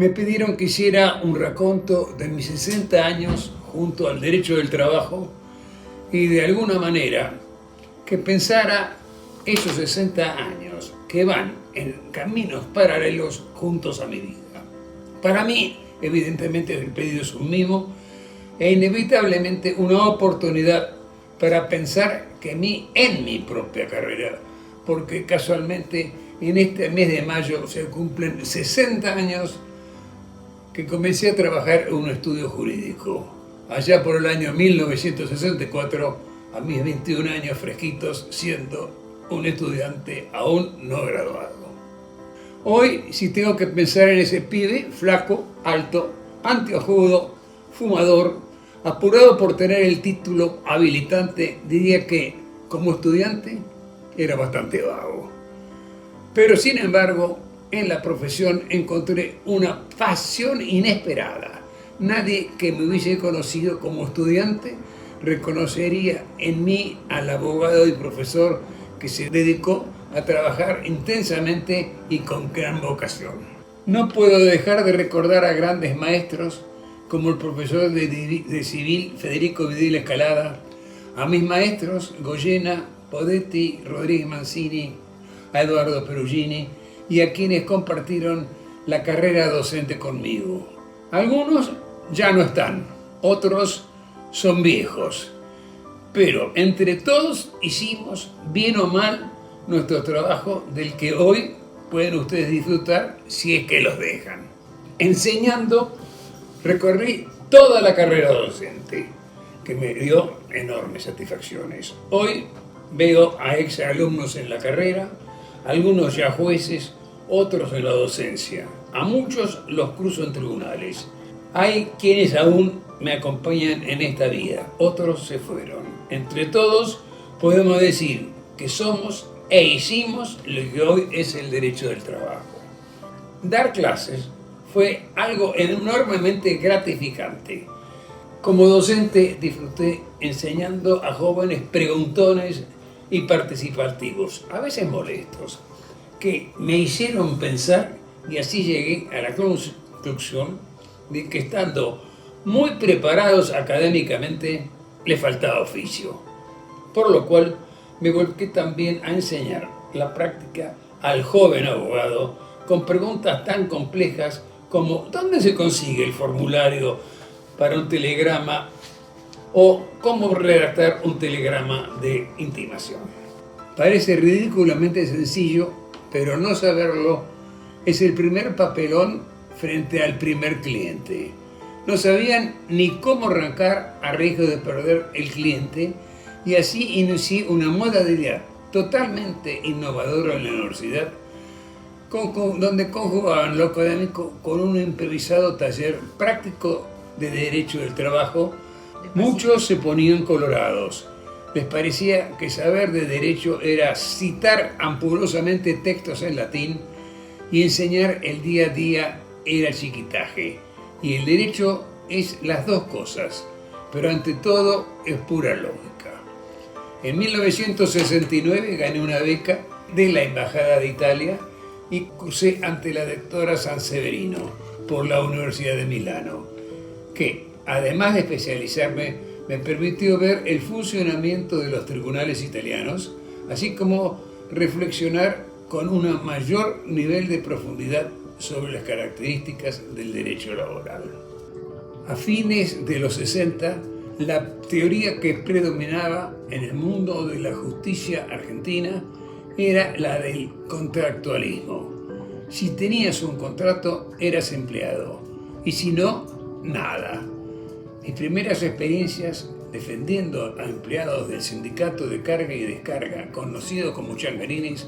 Me pidieron que hiciera un raconto de mis 60 años junto al derecho del trabajo y de alguna manera que pensara esos 60 años que van en caminos paralelos juntos a mi vida. Para mí, evidentemente, el pedido es un mimo e inevitablemente una oportunidad para pensar en mi propia carrera, porque casualmente en este mes de mayo se cumplen 60 años que comencé a trabajar en un estudio jurídico. Allá por el año 1964, a mis 21 años fresquitos, siendo un estudiante aún no graduado. Hoy, si tengo que pensar en ese pibe, flaco, alto, anteojudo, fumador, apurado por tener el título habilitante, diría que, como estudiante, era bastante vago. Pero, sin embargo, en la profesión encontré una pasión inesperada. Nadie que me hubiese conocido como estudiante reconocería en mí al abogado y profesor que se dedicó a trabajar intensamente y con gran vocación. No puedo dejar de recordar a grandes maestros como el profesor de civil Federico Vidil Escalada, a mis maestros Goyena, Podetti, Rodríguez Mancini, a Eduardo Perugini y a quienes compartieron la carrera docente conmigo. Algunos ya no están, otros son viejos, pero entre todos hicimos, bien o mal, nuestro trabajo del que hoy pueden ustedes disfrutar si es que los dejan. Enseñando, recorrí toda la carrera docente, que me dio enormes satisfacciones. Hoy veo a exalumnos en la carrera, algunos ya jueces, otros en la docencia. A muchos los cruzo en tribunales. Hay quienes aún me acompañan en esta vida, otros se fueron. Entre todos podemos decir que somos e hicimos lo que hoy es el derecho del trabajo. Dar clases fue algo enormemente gratificante. Como docente disfruté enseñando a jóvenes preguntones y participativos, a veces molestos, que me hicieron pensar y así llegué a la conclusión de que estando muy preparados académicamente les faltaba oficio, por lo cual me volqué también a enseñar la práctica al joven abogado con preguntas tan complejas como ¿dónde se consigue el formulario para un telegrama o cómo redactar un telegrama de intimación? Parece ridículamente sencillo, pero no saberlo es el primer papelón frente al primer cliente. No sabían ni cómo arrancar a riesgo de perder el cliente y así inicié una modalidad totalmente innovadora en la universidad, donde conjugaban lo académico con un improvisado taller práctico de derecho del trabajo. Muchos se ponían colorados. Les parecía que saber de derecho era citar ampulosamente textos en latín y enseñar el día a día era chiquitaje. Y el derecho es las dos cosas, pero ante todo es pura lógica. En 1969 gané una beca de la Embajada de Italia y cursé ante la doctora Sanseverino por la Universidad de Milano, que además de especializarme, me permitió ver el funcionamiento de los tribunales italianos, así como reflexionar con un mayor nivel de profundidad sobre las características del derecho laboral. A fines de los 60, la teoría que predominaba en el mundo de la justicia argentina era la del contractualismo. Si tenías un contrato, eras empleado, y si no, nada. Mis primeras experiencias defendiendo a empleados del sindicato de carga y descarga, conocido como changarines,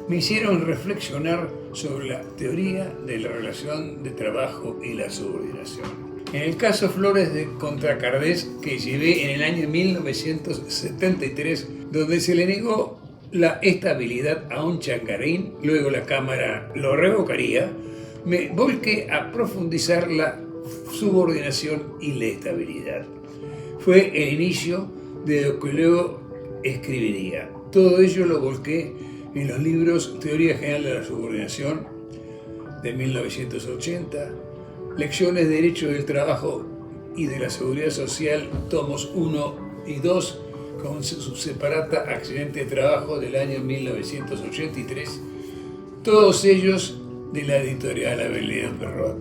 me hicieron reflexionar sobre la teoría de la relación de trabajo y la subordinación. En el caso Flores de contra Cardés, que llevé en el año 1973, donde se le negó la estabilidad a un changarín, luego la Cámara lo revocaría, me volqué a profundizar la subordinación y la estabilidad. Fue el inicio de lo que luego escribiría. Todo ello lo volqué en los libros Teoría General de la Subordinación, de 1980, Lecciones de Derecho del Trabajo y de la Seguridad Social, tomos 1 y 2, con su separata Accidente de Trabajo del año 1983, todos ellos de la editorial Abel Perrot,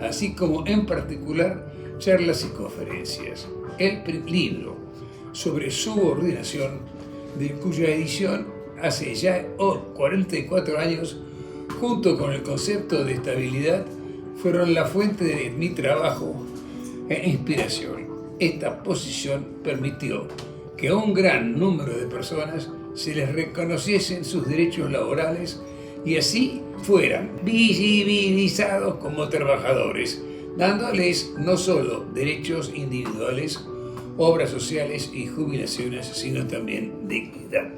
así como en particular charlas y conferencias. El libro sobre subordinación, de cuya edición hace ya 44 años, junto con el concepto de estabilidad, fueron la fuente de mi trabajo e inspiración. Esta posición permitió que a un gran número de personas se les reconociesen sus derechos laborales y así fueran visibilizados como trabajadores, dándoles no solo derechos individuales, obras sociales y jubilaciones, sino también dignidad.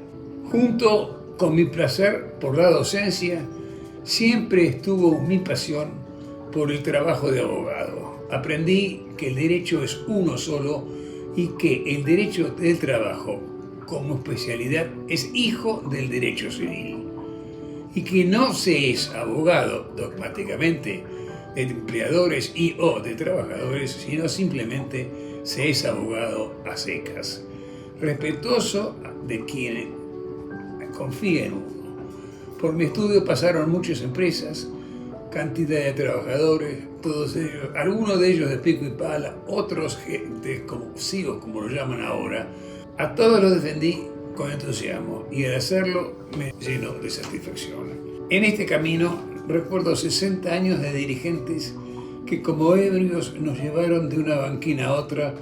Junto con mi placer por la docencia, siempre estuvo mi pasión por el trabajo de abogado. Aprendí que el derecho es uno solo y que el derecho del trabajo, como especialidad, es hijo del derecho civil. Y que no se es abogado dogmáticamente de empleadores y o de trabajadores, sino simplemente se es abogado a secas, respetuoso de quien confía en uno. Por mi estudio pasaron muchas empresas, cantidad de trabajadores, todos ellos, algunos de ellos de pico y pala, otros gente como CIOs, como lo llaman ahora. A todos los defendí con entusiasmo y al hacerlo me llenó de satisfacción. En este camino recuerdo 60 años de dirigentes que como ebrios nos llevaron de una banquina a otra,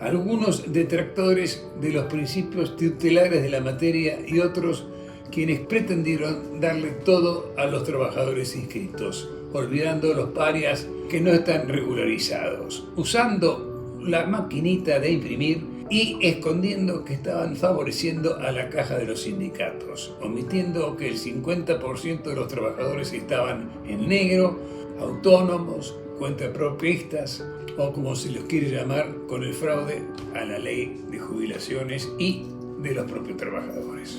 algunos detractores de los principios tutelares de la materia y otros quienes pretendieron darle todo a los trabajadores inscritos, olvidando los parias que no están regularizados, usando la maquinita de imprimir y escondiendo que estaban favoreciendo a la caja de los sindicatos, omitiendo que el 50% de los trabajadores estaban en negro, autónomos, cuentapropistas o como se los quiere llamar, con el fraude a la ley de jubilaciones y de los propios trabajadores.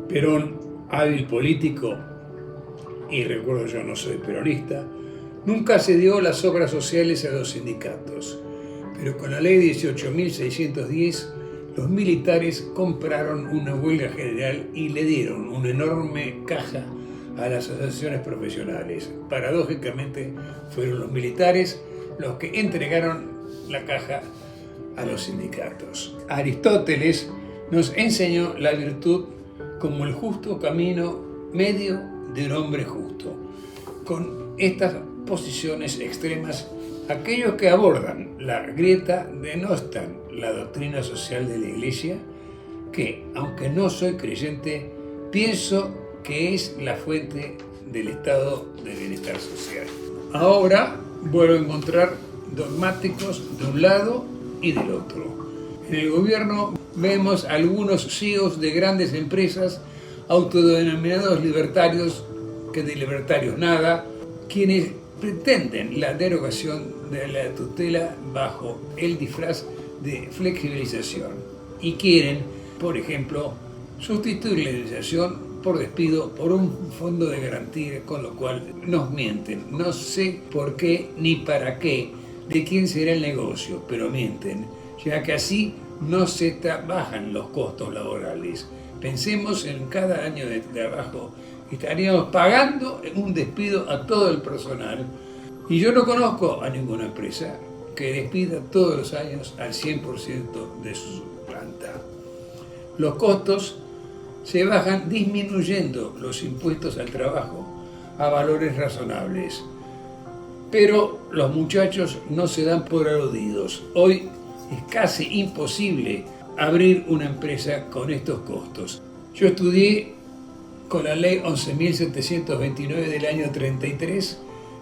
Perón, hábil político, y recuerdo yo no soy peronista, nunca cedió las obras sociales a los sindicatos, pero con la ley 18.610 los militares compraron una huelga general y le dieron una enorme caja a las asociaciones profesionales. Paradójicamente fueron los militares los que entregaron la caja a los sindicatos. Aristóteles nos enseñó la virtud como el justo camino medio de un hombre justo. Con estas posiciones extremas, aquellos que abordan la grieta denostan la doctrina social de la Iglesia, que, aunque no soy creyente, pienso que es la fuente del estado de bienestar social. Ahora vuelvo a encontrar dogmáticos de un lado y del otro. En el gobierno vemos algunos CEOs de grandes empresas autodenominados libertarios, que de libertarios nada, quienes pretenden la derogación de la tutela bajo el disfraz de flexibilización y quieren, por ejemplo, sustituir la indemnización por despido por un fondo de garantía, con lo cual nos mienten. No sé por qué ni para qué, de quién será el negocio, pero mienten, ya que así no se trabajan los costos laborales. Pensemos en cada año de trabajo, estaríamos pagando un despido a todo el personal. Y yo no conozco a ninguna empresa que despida todos los años al 100% de su planta. Los costos se bajan disminuyendo los impuestos al trabajo a valores razonables. Pero los muchachos no se dan por aludidos. Hoy es casi imposible abrir una empresa con estos costos. Yo estudié con la ley 11.729 del año 33,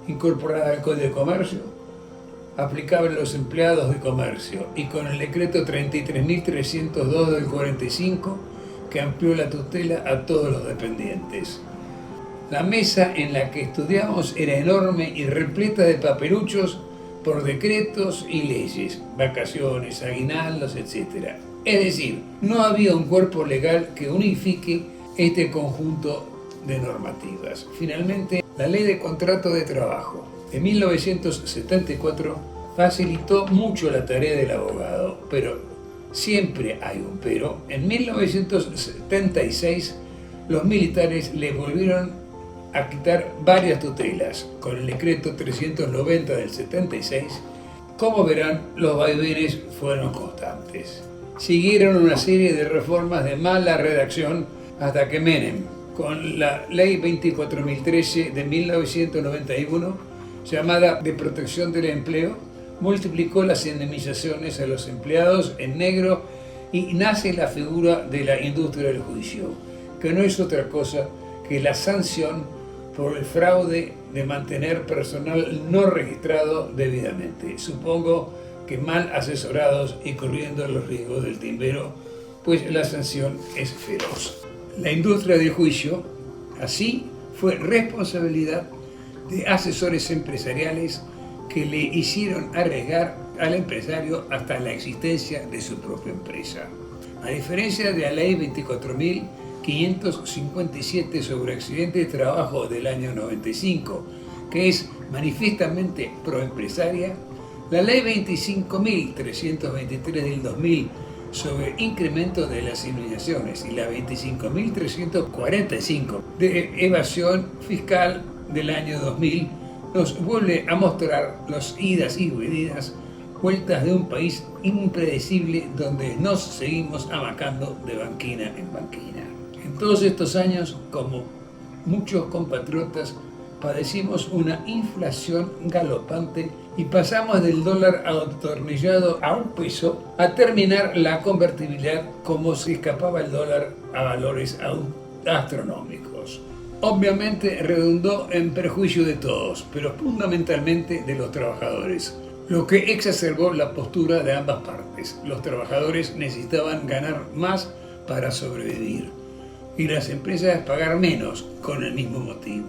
incorporada al Código de Comercio, aplicable a los empleados de comercio, y con el decreto 33.302 del 45, que amplió la tutela a todos los dependientes. La mesa en la que estudiamos era enorme y repleta de papeluchos por decretos y leyes, vacaciones, aguinaldos, etc. Es decir, no había un cuerpo legal que unifique este conjunto de normativas. Finalmente, la Ley de Contrato de Trabajo de 1974 facilitó mucho la tarea del abogado, pero siempre hay un pero. En 1976 los militares le volvieron a quitar varias tutelas con el decreto 390 del 76. Como verán, los vaivenes fueron constantes. Siguieron una serie de reformas de mala redacción hasta que Menem, con la Ley 24.013 de 1991, llamada de protección del empleo, multiplicó las indemnizaciones a los empleados en negro y nace la figura de la industria del juicio, que no es otra cosa que la sanción por el fraude de mantener personal no registrado debidamente. Supongo que mal asesorados y corriendo los riesgos del timbero, pues la sanción es feroz. La industria del juicio, así, fue responsabilidad de asesores empresariales que le hicieron arriesgar al empresario hasta la existencia de su propia empresa. A diferencia de la Ley 24.557 sobre accidentes de trabajo del año 95, que es manifiestamente proempresaria, la Ley 25.323 del 2000 sobre incremento de las indemnizaciones y la 25.345 de evasión fiscal del año 2000 nos vuelve a mostrar las idas y venidas, vueltas de un país impredecible donde nos seguimos amacando de banquina en banquina. En todos estos años, como muchos compatriotas, padecimos una inflación galopante y pasamos del dólar atornillado a $1 a terminar la convertibilidad como se escapaba el dólar a valores astronómicos. Obviamente redundó en perjuicio de todos, pero fundamentalmente de los trabajadores, lo que exacerbó la postura de ambas partes. Los trabajadores necesitaban ganar más para sobrevivir y las empresas pagar menos con el mismo motivo.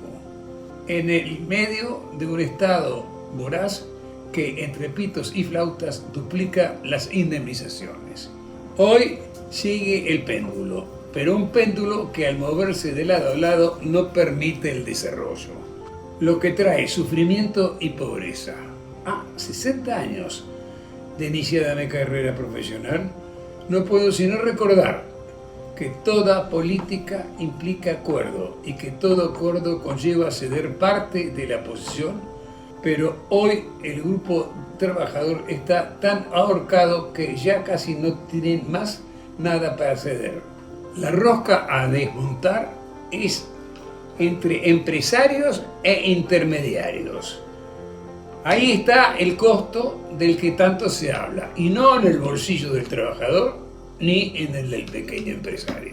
En el medio de un estado voraz que entre pitos y flautas duplica las indemnizaciones. Hoy sigue el péndulo, pero un péndulo que al moverse de lado a lado no permite el desarrollo, lo que trae sufrimiento y pobreza. 60 años de iniciada mi carrera profesional, no puedo sino recordar que toda política implica acuerdo y que todo acuerdo conlleva ceder parte de la posición, pero hoy el grupo trabajador está tan ahorcado que ya casi no tienen más nada para ceder. La rosca a desmontar es entre empresarios e intermediarios. Ahí está el costo del que tanto se habla, y no en el bolsillo del trabajador ni en el del pequeño empresario.